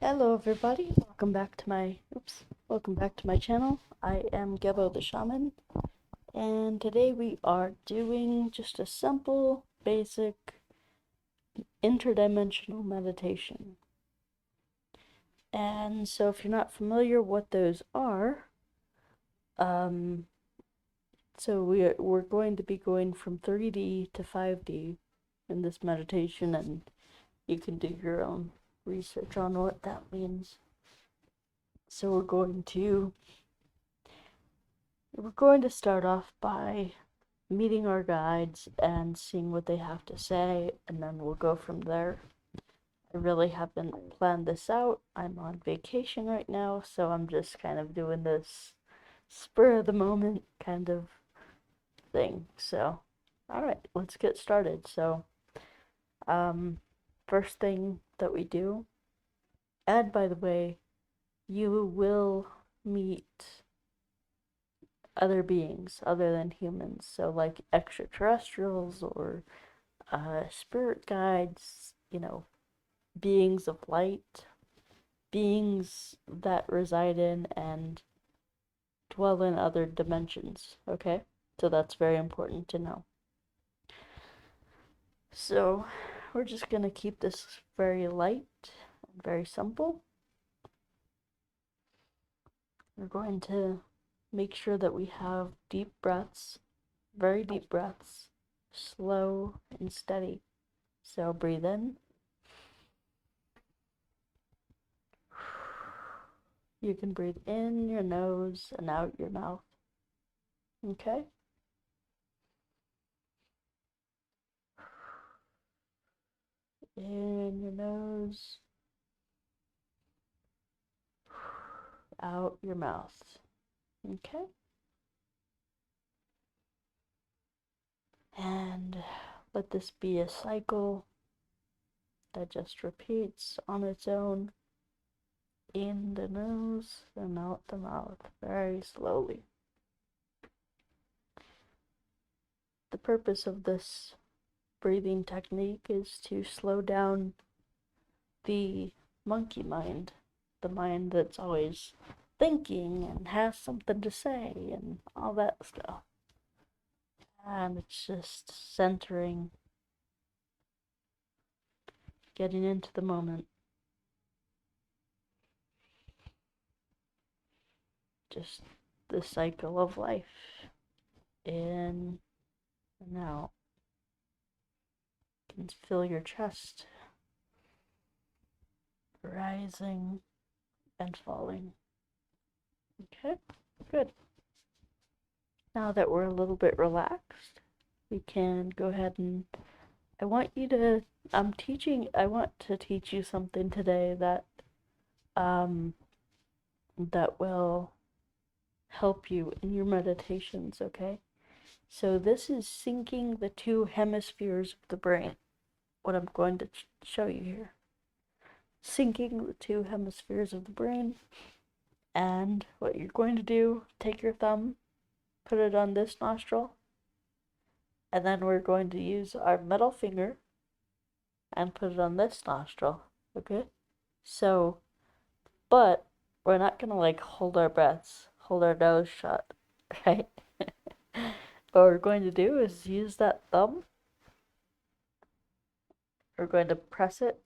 Hello everybody, welcome back to my channel. I am Gebo the Shaman, and today we are doing just a simple, basic, interdimensional meditation. And so if you're not familiar what those are, so we're going to be going from 3D to 5D in this meditation, and you can do your own research on what that means. So we're going to start off by meeting our guides and seeing what they have to say, and then we'll go from there. I really haven't planned this out. I'm on vacation right now, so I'm just kind of doing this spur of the moment kind of thing. So, alright, let's get started. So, first thing that we do, and by the way, you will meet other beings other than humans, so like extraterrestrials or spirit guides, beings of light, beings that reside in and dwell in other dimensions, okay? So that's very important to know. So we're just going to keep this very light and very simple. We're going to make sure that we have deep breaths, very deep breaths, slow and steady. So breathe in. You can breathe in your nose and out your mouth. Okay? In your nose, out your mouth. Okay? And let this be a cycle that just repeats on its own. In the nose and out the mouth, very slowly. The purpose of this breathing technique is to slow down the monkey mind, the mind that's always thinking and has something to say and all that stuff. And it's just centering, getting into the moment. Just the cycle of life, in and out. You can feel your chest rising and falling. Okay, good. Now that we're a little bit relaxed, we can go ahead and I want to teach you something today that that will help you in your meditations, okay? So this is syncing the two hemispheres of the brain, what I'm going to show you here. Syncing the two hemispheres of the brain, and what you're going to do, take your thumb, put it on this nostril, and then we're going to use our middle finger and put it on this nostril, okay? So, but we're not gonna like hold our breaths, hold our nose shut, right? What we're going to do is use that thumb. We're going to press it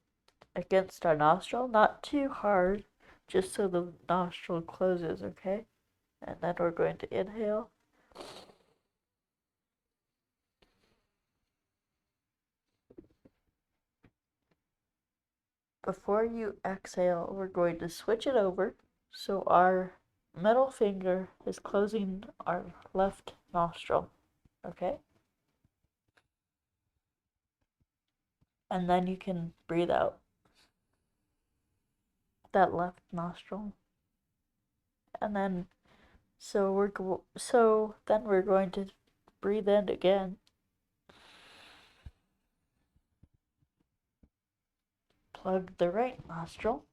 against our nostril, not too hard, just so the nostril closes, okay? And then we're going to inhale. Before you exhale, we're going to switch it over so our middle finger is closing our left nostril, okay? And then you can breathe out that left nostril. And then then we're going to breathe in again. Plug the right nostril.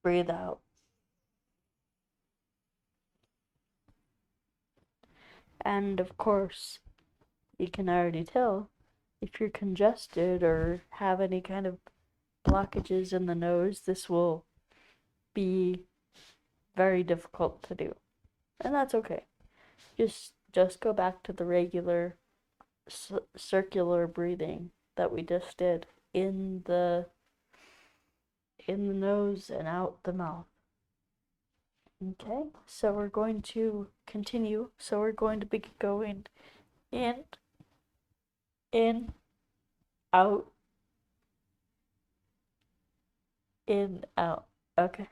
Breathe out. And of course, you can already tell if you're congested or have any kind of blockages in the nose, this will be very difficult to do. And that's okay. Just go back to the regular circular breathing that we just did in the nose and out the mouth. Okay, so we're going to continue. So we're going to be going in, out, in, out. Okay,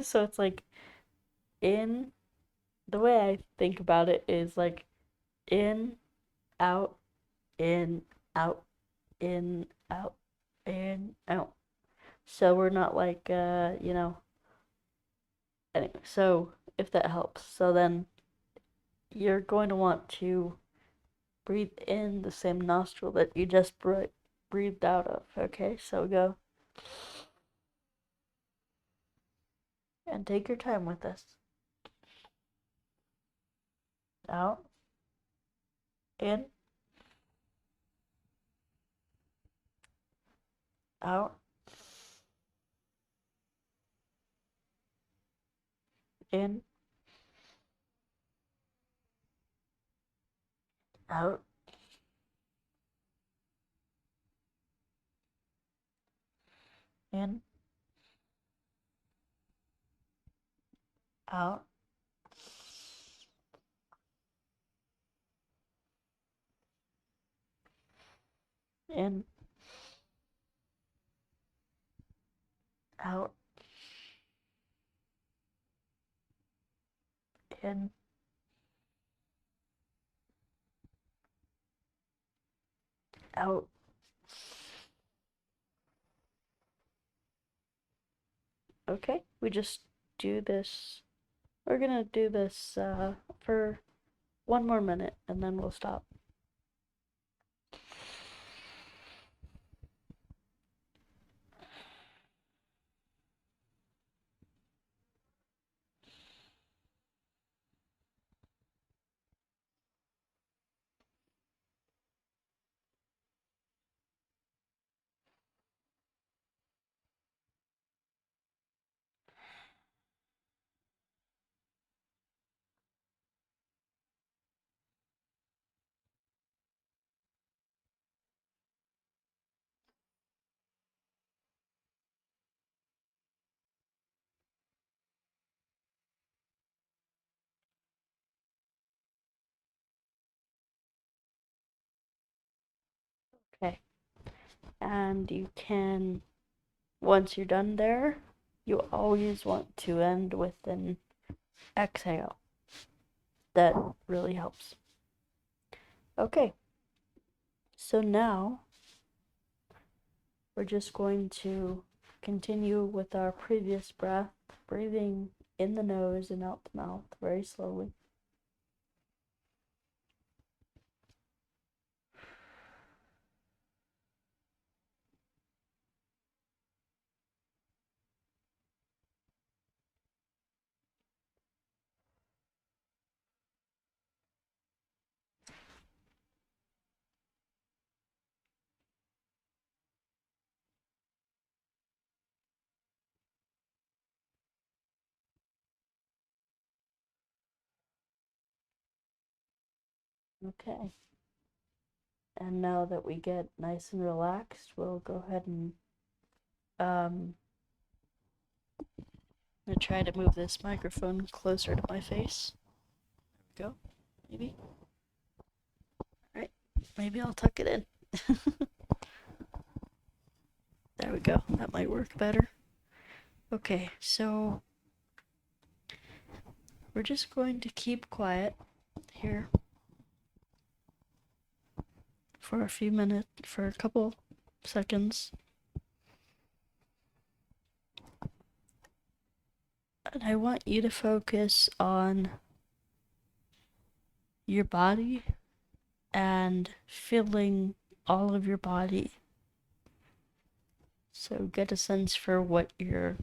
so it's like in, the way I think about it is like in, out, in, out, in, out, in, out. So we're not like, anyway, so if that helps. So then you're going to want to breathe in the same nostril that you just breathed out of. Okay, so go. And take your time with this. Out. In. Out. In. Out. In. Out. In. Out. In. Out. Okay, we just do this. We're gonna do this for 1 more minute and then we'll stop. Okay, and you can, once you're done there, you always want to end with an exhale. That really helps. Okay, so now we're just going to continue with our previous breath, breathing in the nose and out the mouth very slowly. Okay. And now that we get nice and relaxed, we'll go ahead and I'm gonna try to move this microphone closer to my face. There we go. Maybe. Alright. Maybe I'll tuck it in. There we go. That might work better. Okay, so we're just going to keep quiet here for a few minutes, for a couple seconds. And I want you to focus on your body and feeling all of your body. So get a sense for what your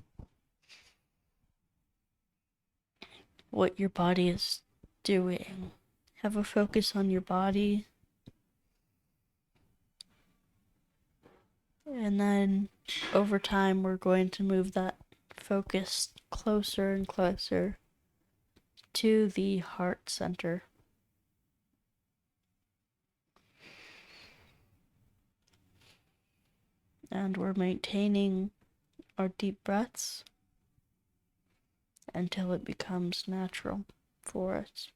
body is doing. Have a focus on your body And then over time, we're going to move that focus closer and closer to the heart center. And we're maintaining our deep breaths until it becomes natural for us.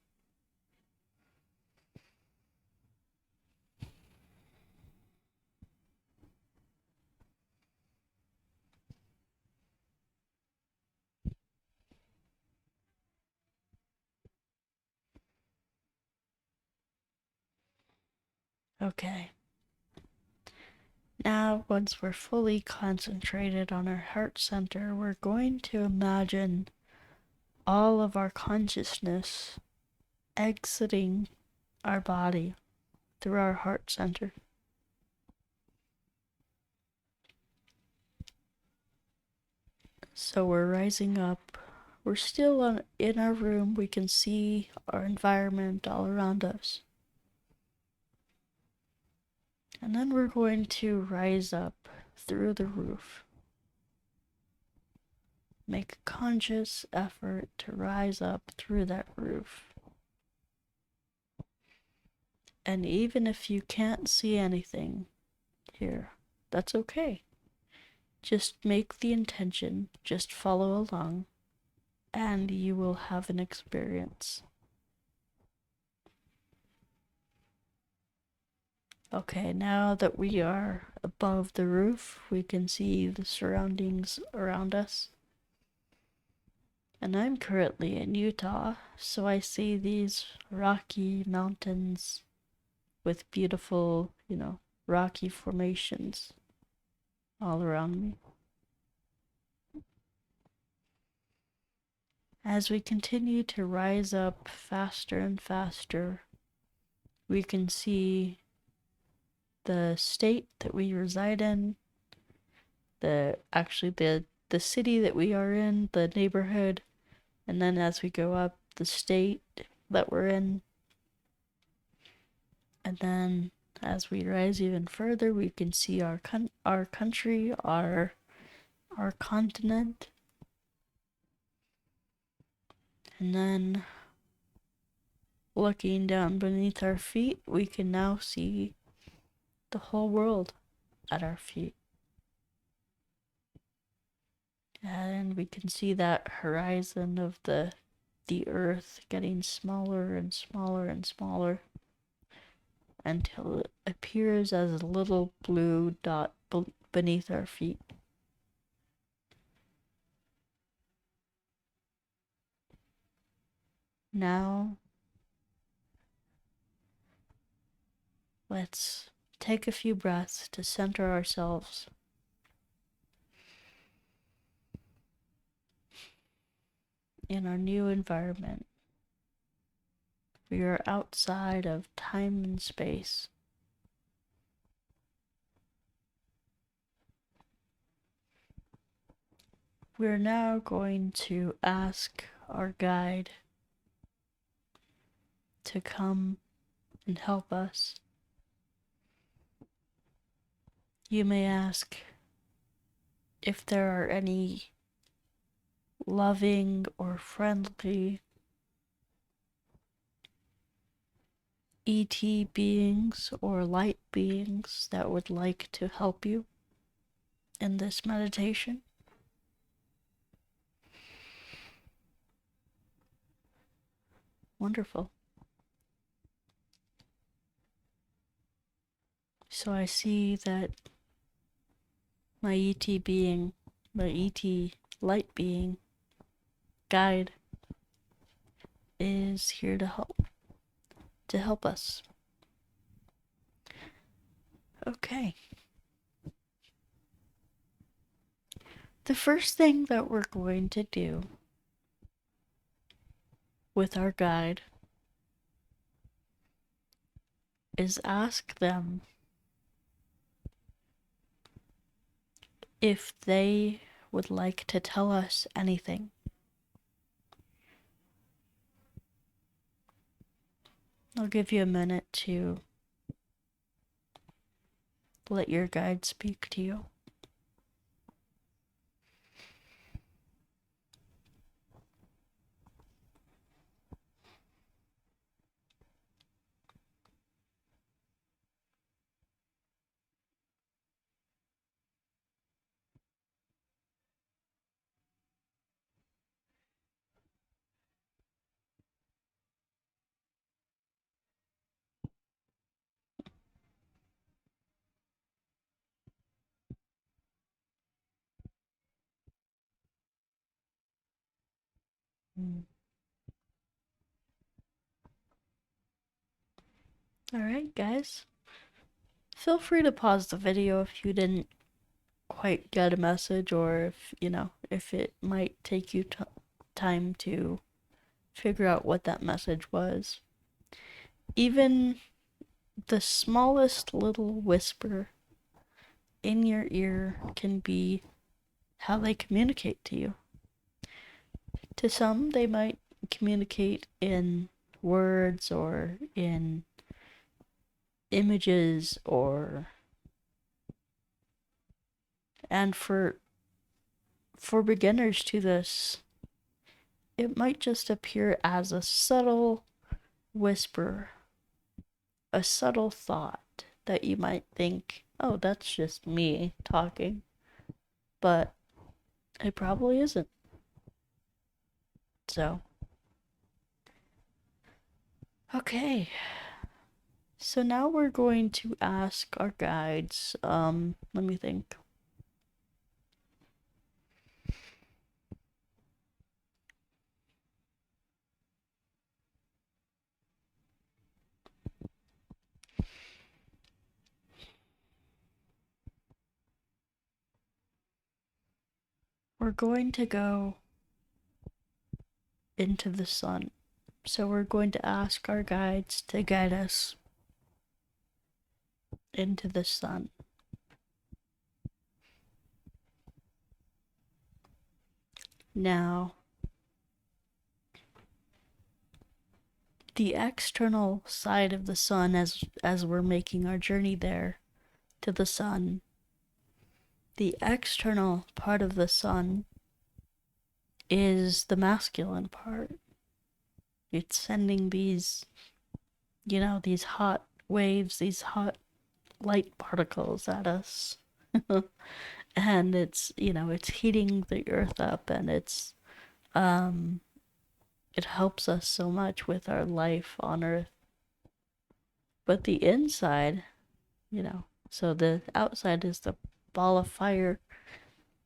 Okay. Now, once we're fully concentrated on our heart center, we're going to imagine all of our consciousness exiting our body through our heart center. So we're rising up. We're still in our room. We can see our environment all around us. And then we're going to rise up through the roof. Make a conscious effort to rise up through that roof. And even if you can't see anything here, that's okay. Just make the intention, just follow along, and you will have an experience. Okay, now that we are above the roof, we can see the surroundings around us. And I'm currently in Utah, so I see these rocky mountains with beautiful, rocky formations all around me. As we continue to rise up faster and faster, we can see the state that we reside in, the city that we are in, the neighborhood, and then as we go up, the state that we're in. And then as we rise even further, we can see our country, our continent. And then looking down beneath our feet, we can now see the whole world at our feet. And we can see that horizon of the earth getting smaller and smaller and smaller until it appears as a little blue dot beneath our feet. Now, let's take a few breaths to center ourselves. In our new environment. We are outside of time and space. We're now going to ask our guide to come and help us. You may ask if there are any loving or friendly ET beings or light beings that would like to help you in this meditation. Wonderful. So I see that my ET being, my ET light being guide is here to help us. Okay. The first thing that we're going to do with our guide is ask them if they would like to tell us anything. I'll give you a minute to let your guide speak to you. Alright, guys. Feel free to pause the video if you didn't quite get a message, or if, if it might take you time to figure out what that message was. Even the smallest little whisper in your ear can be how they communicate to you. To some, they might communicate in words or in images, and for beginners to this, it might just appear as a subtle whisper, a subtle thought that you might think, oh, that's just me talking. But it probably isn't. So, okay. So now we're going to ask our guides, let me think. We're going to go into the sun. So we're going to ask our guides to guide us into the sun. Now, the external side of the sun, as we're making our journey there to the sun, the external part of the sun is the masculine part. It's sending these, these hot waves, these hot light particles at us. And it's, it's heating the earth up, and it helps us so much with our life on earth. But the inside, so the outside is the ball of fire.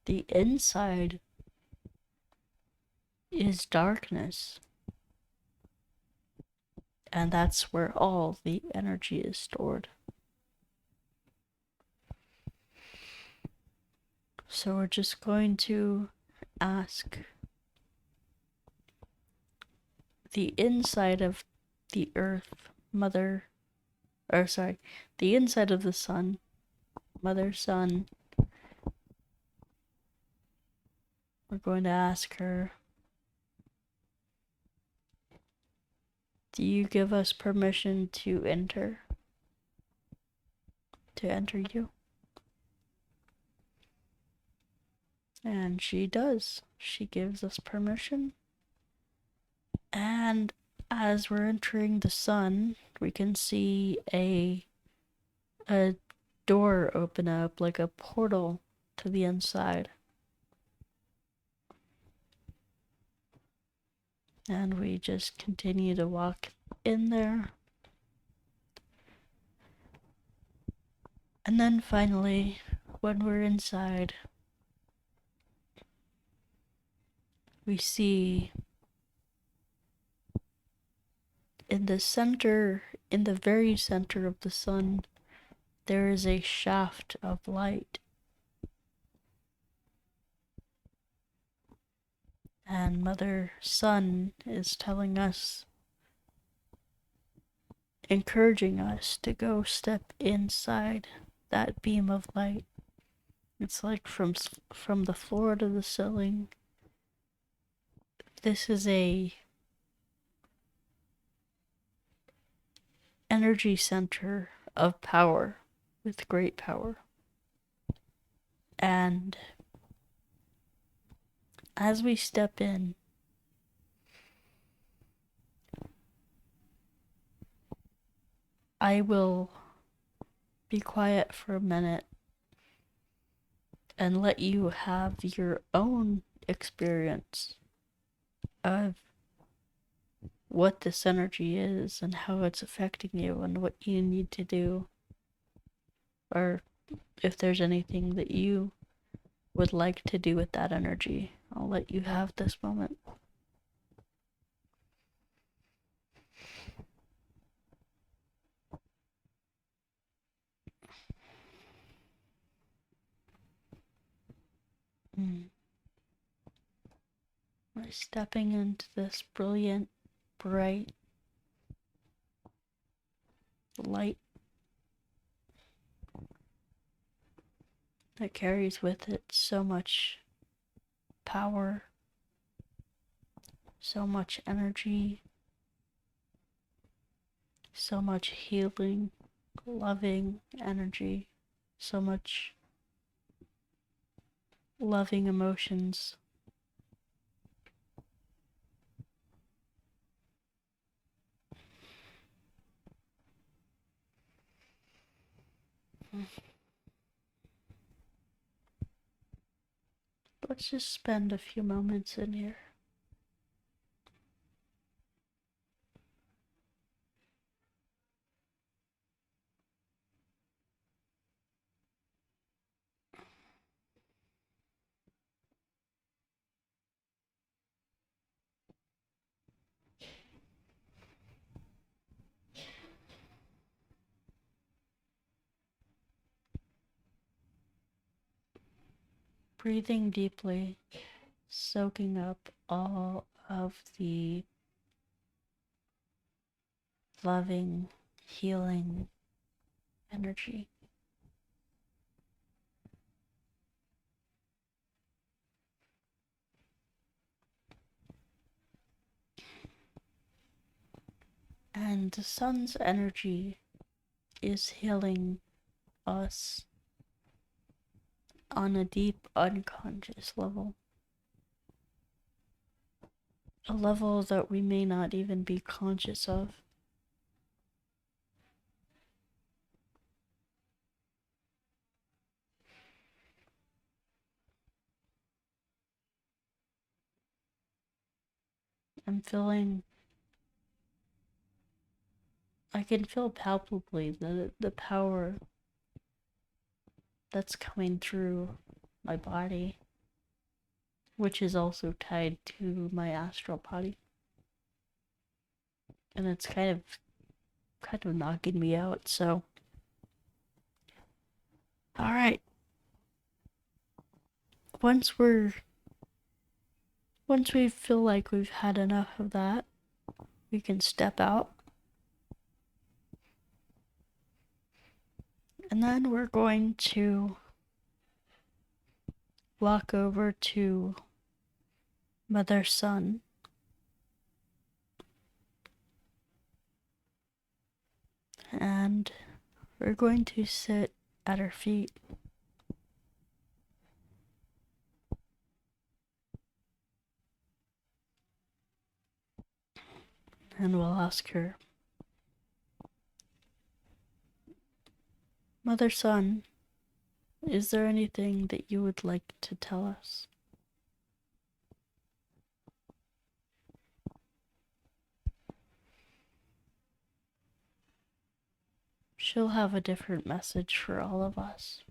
The inside is darkness. And that's where all the energy is stored. So we're just going to ask the inside of the earth, the inside of the sun, Mother Sun. We're going to ask her, do you give us permission to enter you? And she does. She gives us permission. And as we're entering the sun, we can see a door open up, like a portal to the inside. And we just continue to walk in there. And then finally, when we're inside, we see in the very center of the sun, there is a shaft of light. And Mother Sun is telling us, encouraging us to go step inside that beam of light. It's like from the floor to the ceiling. This is a energy center of power, with great power. And as we step in, I will be quiet for a minute and let you have your own experience of what this energy is and how it's affecting you and what you need to do, or if there's anything that you would like to do with that energy. I'll let you have this moment. We're stepping into this brilliant, bright light that carries with it so much power, so much energy, so much healing, loving energy, so much loving emotions. Let's just spend a few moments in here. Breathing deeply, soaking up all of the loving, healing energy. And the sun's energy is healing us on a deep unconscious level. A level that we may not even be conscious of. I can feel palpably the power that's coming through my body, which is also tied to my astral body. And it's kind of knocking me out, so. Alright. Once we feel like we've had enough of that, we can step out. And then we're going to walk over to Mother Sun. And we're going to sit at her feet. And we'll ask her, Mother Sun, is there anything that you would like to tell us? She'll have a different message for all of us.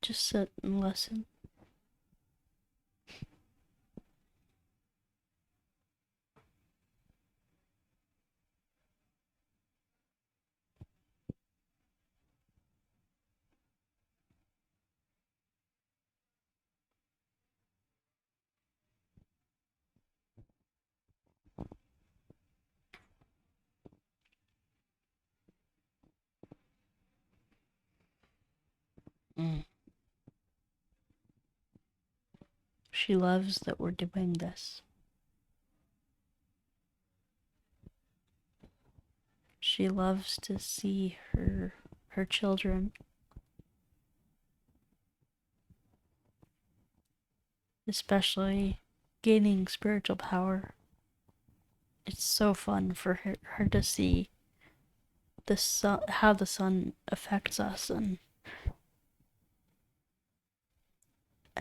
Just sit and listen. She loves that we're doing this. She loves to see her children, especially gaining spiritual power. It's so fun for her to see the sun, how the sun affects us, and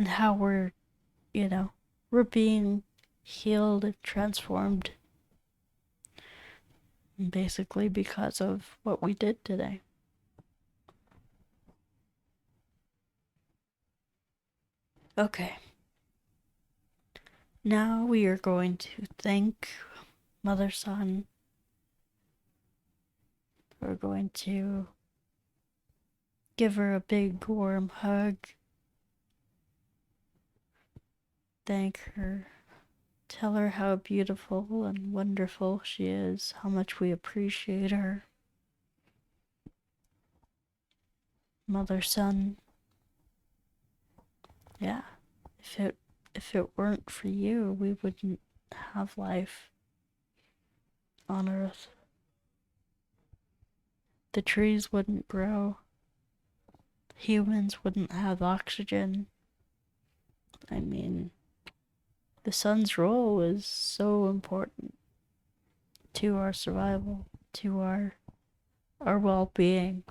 how we're being healed and transformed, basically because of what we did today. Okay. Now we are going to thank Mother Sun. We're going to give her a big warm hug thank her. Tell her how beautiful and wonderful she is, how much we appreciate her. Mother, son. Yeah. If it weren't for you, we wouldn't have life on Earth. The trees wouldn't grow. Humans wouldn't have oxygen. I mean, the sun's role is so important to our survival, to our well-being.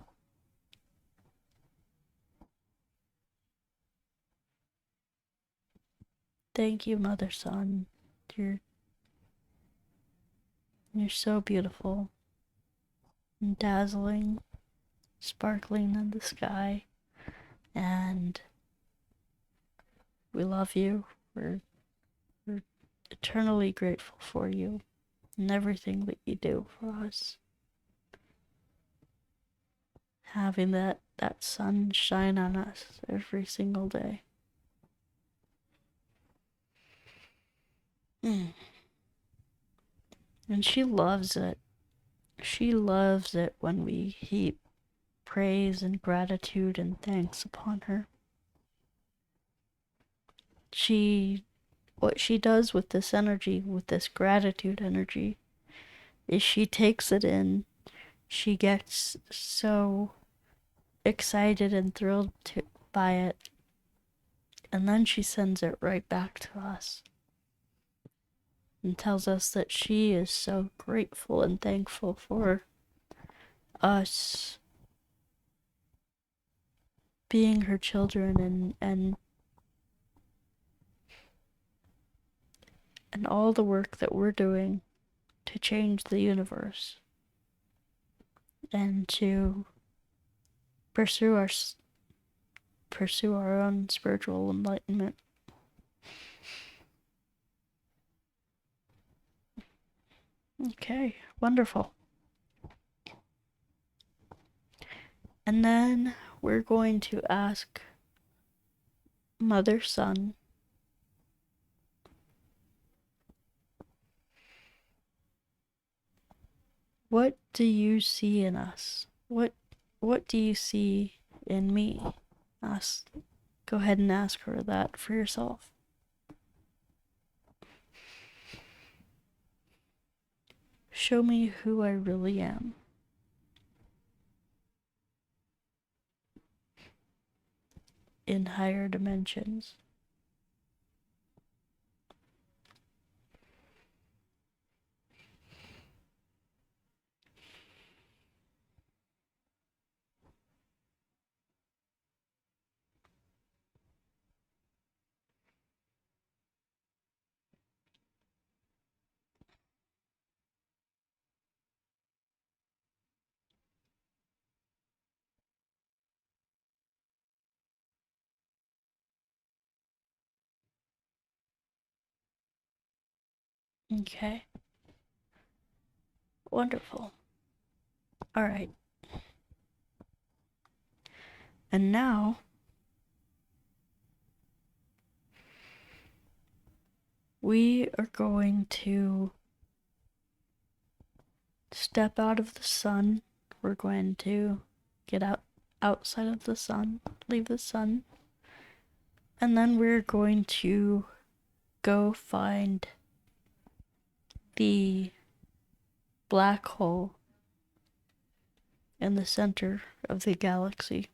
Thank you, Mother Sun. You're so beautiful and dazzling, sparkling in the sky, and we love you. We're eternally grateful for you and everything that you do for us. Having that sun shine on us every single day. And she loves it. She loves it when we heap praise and gratitude and thanks upon her. What she does with this energy, with this gratitude energy, is she takes it in. She gets so excited and thrilled by it, and then she sends it right back to us and tells us that she is so grateful and thankful for us being her children and all the work that we're doing to change the universe and to pursue our own spiritual enlightenment. Okay, wonderful. And then we're going to ask Mother Sun what do you see in us? What do you see in me? Go ahead and ask her that for yourself. Show me who I really am. In higher dimensions. Okay. Wonderful. All right. And now we are going to step out of the sun. We're going to get outside of the sun, leave the sun, and then we're going to go find the black hole in the center of the galaxy,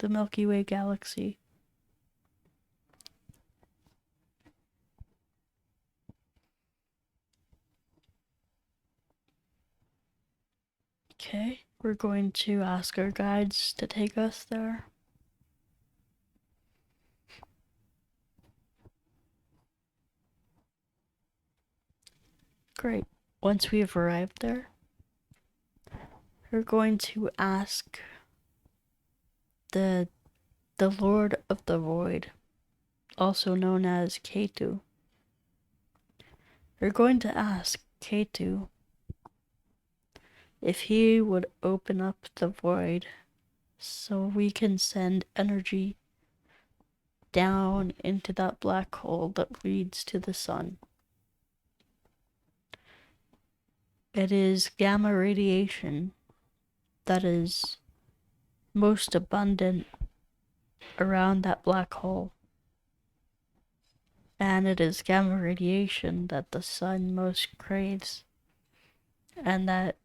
the Milky Way galaxy. Okay, we're going to ask our guides to take us there. Great. Once we've arrived there, we're going to ask the Lord of the Void, also known as Ketu. We're going to ask Ketu if he would open up the void so we can send energy down into that black hole that leads to the sun. It is gamma radiation that is most abundant around that black hole. And it is gamma radiation that the sun most craves, and that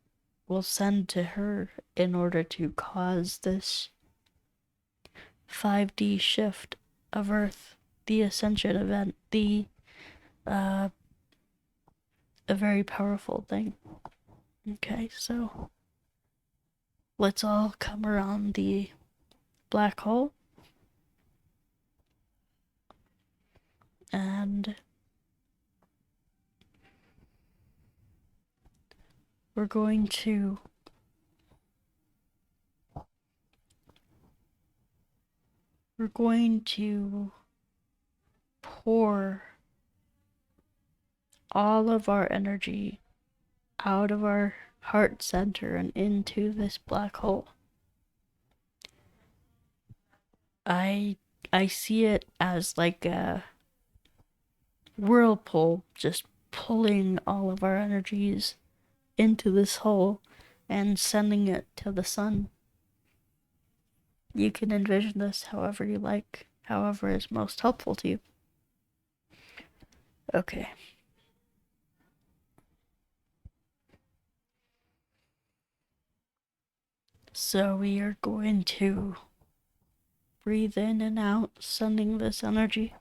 will send to her in order to cause this 5D shift of Earth, the Ascension event, a very powerful thing. Okay, so let's all come around the black hole, and we're going to pour all of our energy out of our heart center and into this black hole. I see it as like a whirlpool just pulling all of our energies into this hole and sending it to the sun. You can envision this however you like, however is most helpful to you. Okay. So we are going to breathe in and out, sending this energy.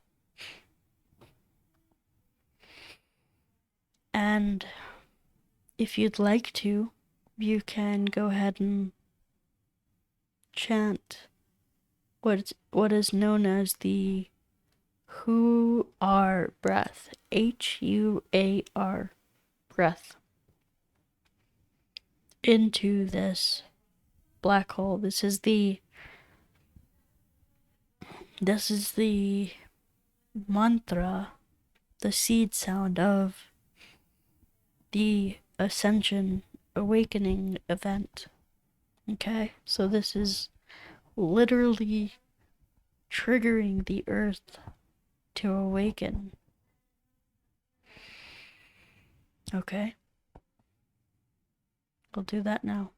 And if you'd like to, you can go ahead and chant what is known as the Hu-ar breath, H-U-A-R breath, into this black hole. This is the mantra, the seed sound of the Ascension awakening event. Okay, so this is literally triggering the earth to awaken. Okay, we'll do that now.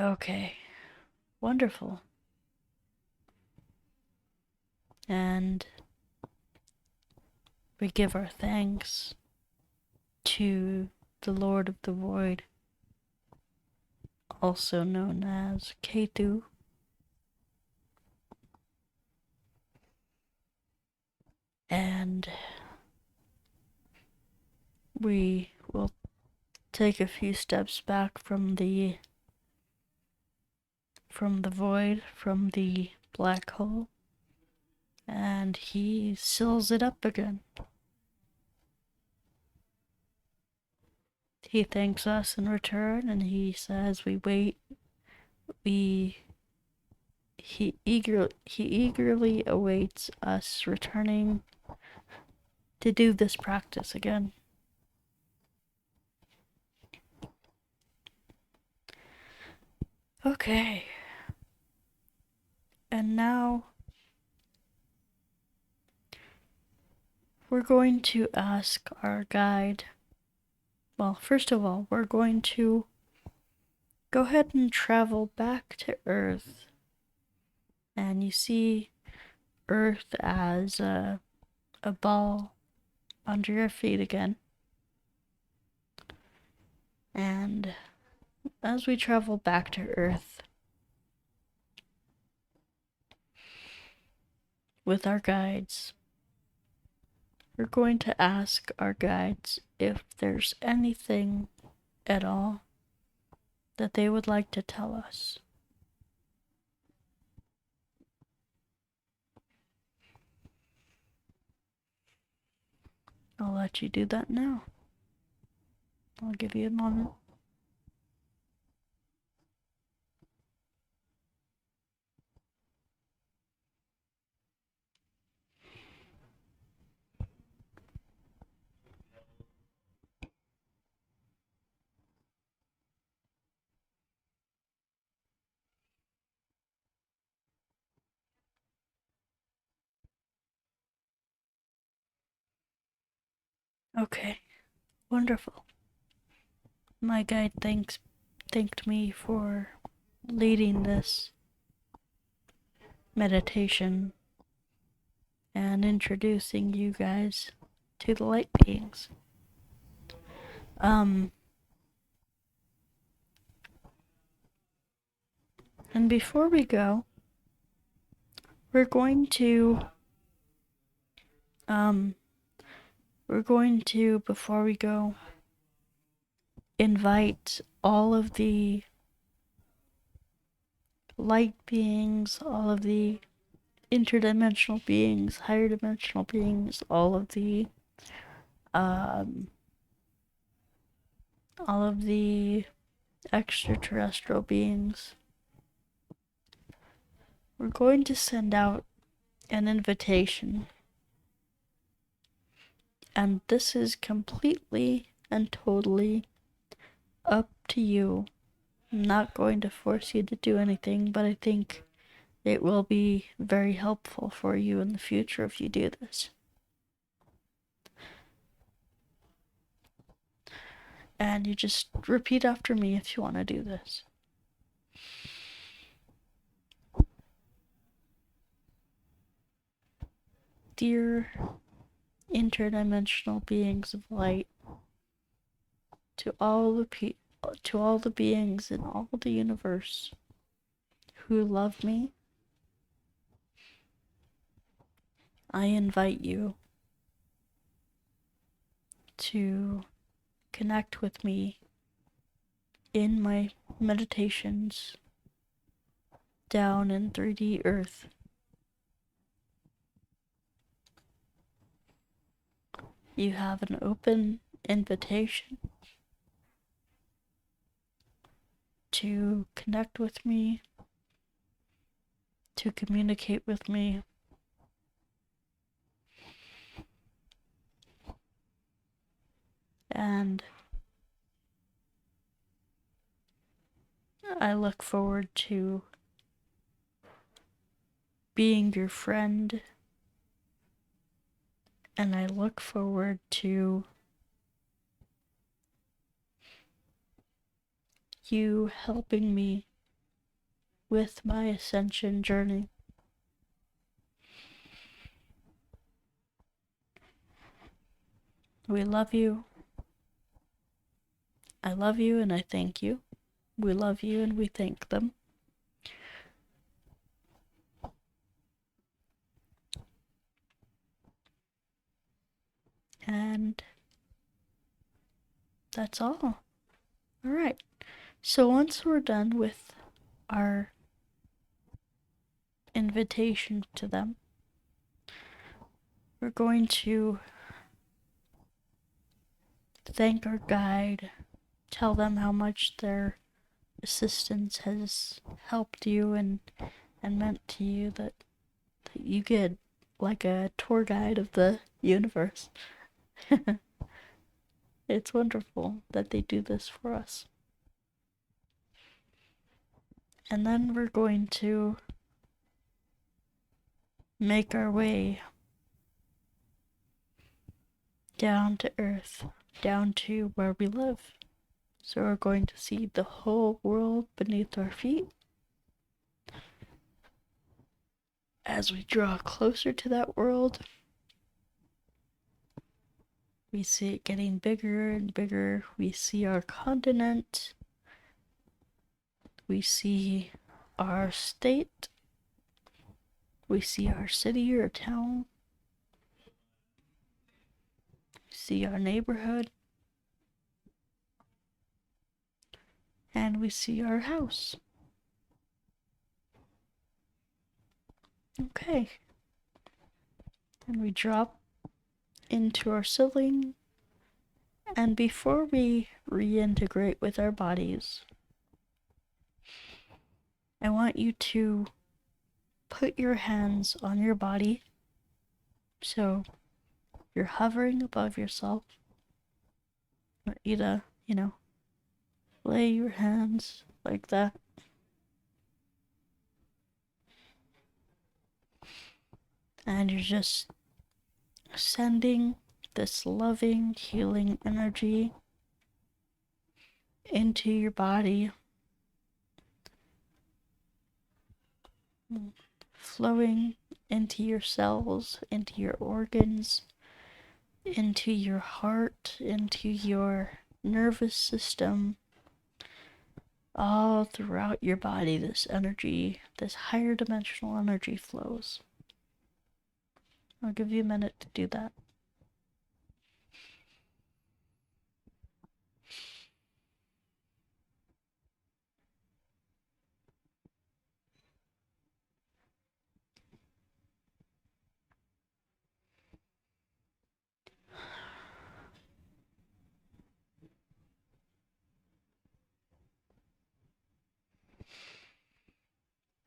Okay, wonderful. And we give our thanks to the Lord of the Void, also known as Ketu, and we will take a few steps back from the void, from the black hole, and he seals it up again. He thanks us in return, and he says we wait. He eagerly awaits us returning to do this practice again. Okay. And now we're going to ask our guide. Well, first of all, we're going to go ahead and travel back to Earth. And you see Earth as a ball under your feet again. And as we travel back to Earth with our guides, we're going to ask our guides if there's anything at all that they would like to tell us. I'll let you do that now. I'll give you a moment. Okay, wonderful. My guide thanked me for leading this meditation and introducing you guys to the light beings. And before we go, we're going to, before we go, invite all of the light beings, all of the interdimensional beings, higher dimensional beings, all of the extraterrestrial beings. We're going to send out an invitation, and this is completely and totally up to you. I'm not going to force you to do anything, but I think it will be very helpful for you in the future if you do this. And you just repeat after me if you want to do this. Dear interdimensional beings of light, to all the beings in all the universe who love me, I invite you to connect with me in my meditations down in 3D Earth. You have an open invitation to connect with me, to communicate with me. And I look forward to being your friend, and I look forward to you helping me with my Ascension journey. We love you. I love you and I thank you. We love you and we thank them. And that's all. Alright. So once we're done with our invitation to them, we're going to thank our guide, tell them how much their assistance has helped you and meant to you, that you get like a tour guide of the universe. It's wonderful that they do this for us. And then we're going to make our way down to Earth, down to where we live. So we're going to see the whole world beneath our feet. As we draw closer to that world, we see it getting bigger and bigger. We see our continent. We see our state. We see our city or town. We see our neighborhood. And we see our house. Okay. And we drop into our ceiling. And before we reintegrate with our bodies, I want you to put your hands on your body. So you're hovering above yourself. I want you to, lay your hands like that. And you're just sending this loving, healing energy into your body, flowing into your cells, into your organs, into your heart, into your nervous system, all throughout your body. This energy, this higher dimensional energy flows. I'll give you a minute to do that.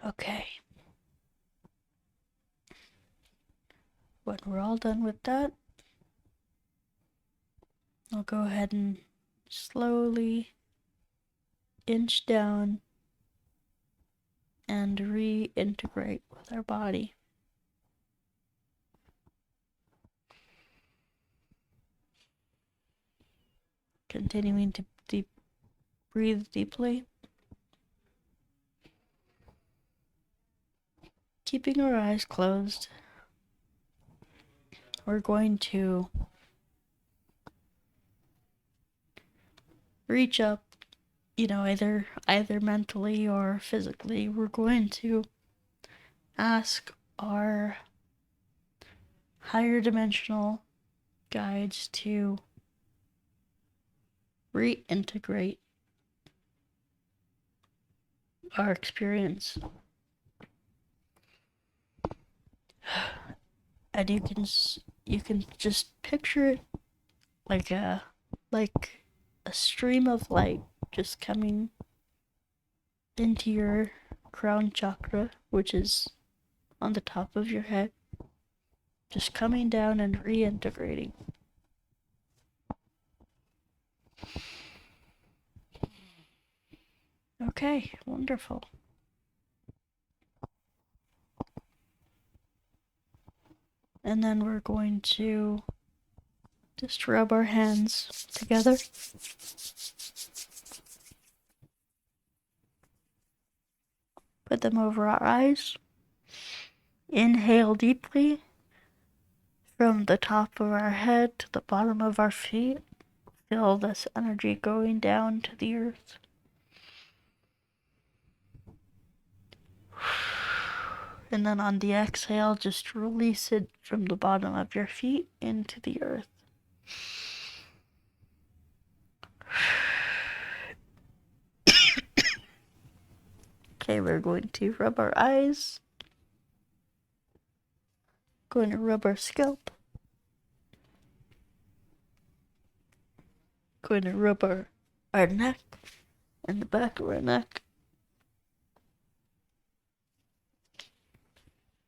Okay. When we're all done with that, I'll go ahead and slowly inch down and reintegrate with our body. Continuing to breathe deeply. Keeping our eyes closed. We're going to reach up, either mentally or physically. We're going to ask our higher dimensional guides to reintegrate our experience. And you can just picture it like a stream of light just coming into your crown chakra, which is on the top of your head, just coming down and reintegrating. Okay, wonderful. And then we're going to just rub our hands together. Put them over our eyes. Inhale deeply from the top of our head to the bottom of our feet. Feel this energy going down to the earth. And then on the exhale, just release it from the bottom of your feet into the earth. Okay, we're going to rub our eyes. Going to rub our scalp. Going to rub our neck and the back of our neck.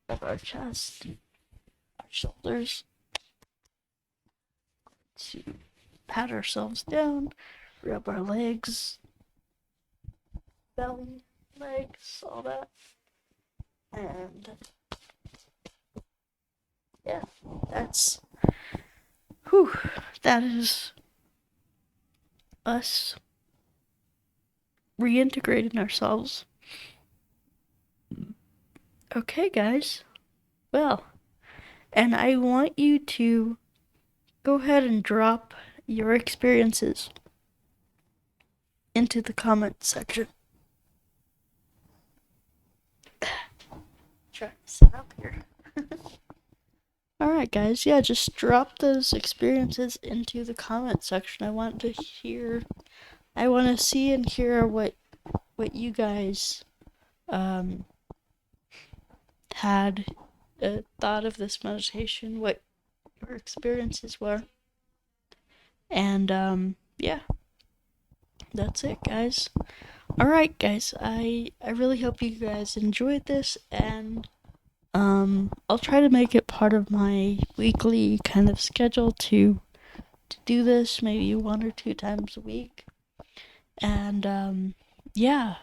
Rub our chest, our shoulders. To pat ourselves down, rub our legs, belly, legs, all that. And yeah, that is us reintegrating ourselves. Okay, guys. Well, and I want you to go ahead and drop your experiences into the comment section. Try to sit up here. Alright, guys, yeah, just drop those experiences into the comment section. I want to see and hear what you guys had thought of this meditation, what your experiences were. And yeah, that's it, guys. Alright, guys, I really hope you guys enjoyed this, and I'll try to make it part of my weekly kind of schedule to do this maybe 1 or 2 times a week. And yeah,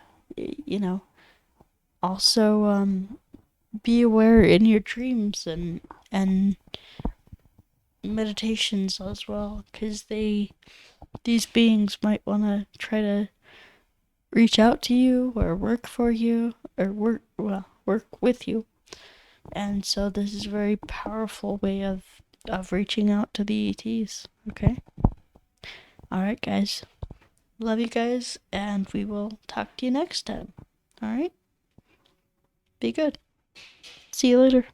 also be aware in your dreams and meditations as well, because these beings might want to try to reach out to you or work for you or work with you. And so this is a very powerful way of reaching out to the ETs. Okay? Alright, guys. Love you guys, and we will talk to you next time. Alright? Be good. See you later.